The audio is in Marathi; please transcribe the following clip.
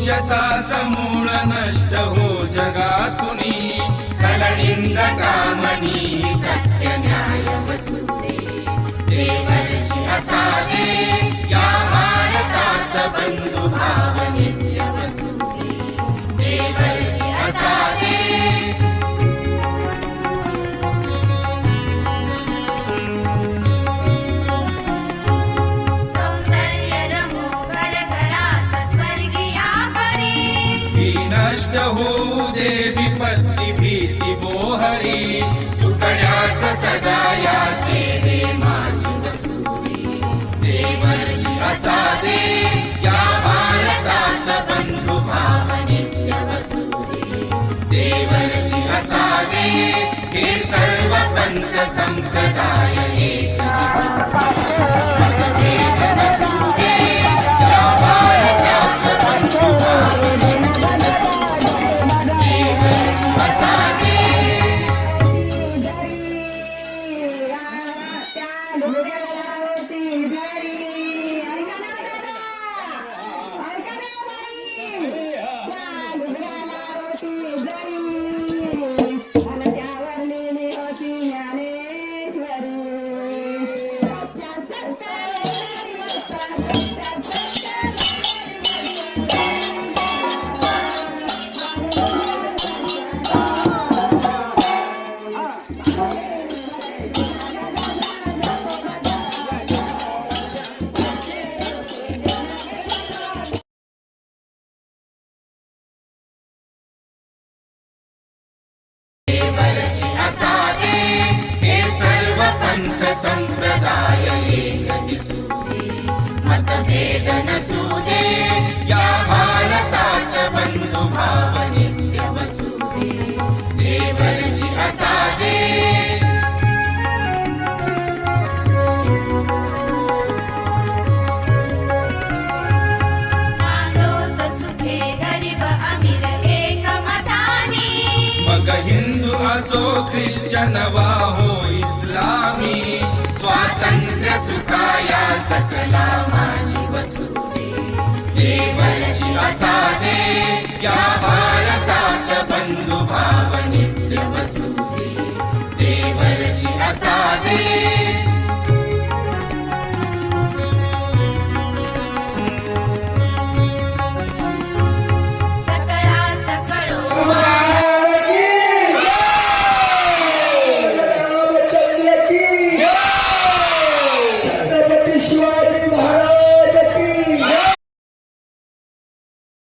अस्पृश्यता समूळ नष्ट हो जगातुनी कलनिंद कामनी सत्य न्याय वसुदे देवरची असावे या भारतात बंधु भाव नित्य वसुदे देवरची असावे नष्ट होऊ दे विपत्ती भीती बोहरी तुकड्यास सदा या सेवे माझी वसुदे देवरची असावे या भारतात बंधु भाव नित्य वसुदे देवरची असावे हे सर्व पंथ संप्रदाय एक मतभेद नसुदे या भारतात बंधु भाव पंथ संप्रदाय एक दिसुदे मतभेद नसुदे या भारतात बंधु भाव नित्य वसुदे देवरची असावे मानवत सुखे गरीब अमीर एक मतानी मग हिंदू असो ख्रिश्चन वा हो इस्लामी स्वातंत्र्य सुखाया सकला माझी वसुदे देवरची असावे या भारतात बंधु भाव नित्य वसुदे देवरची असावे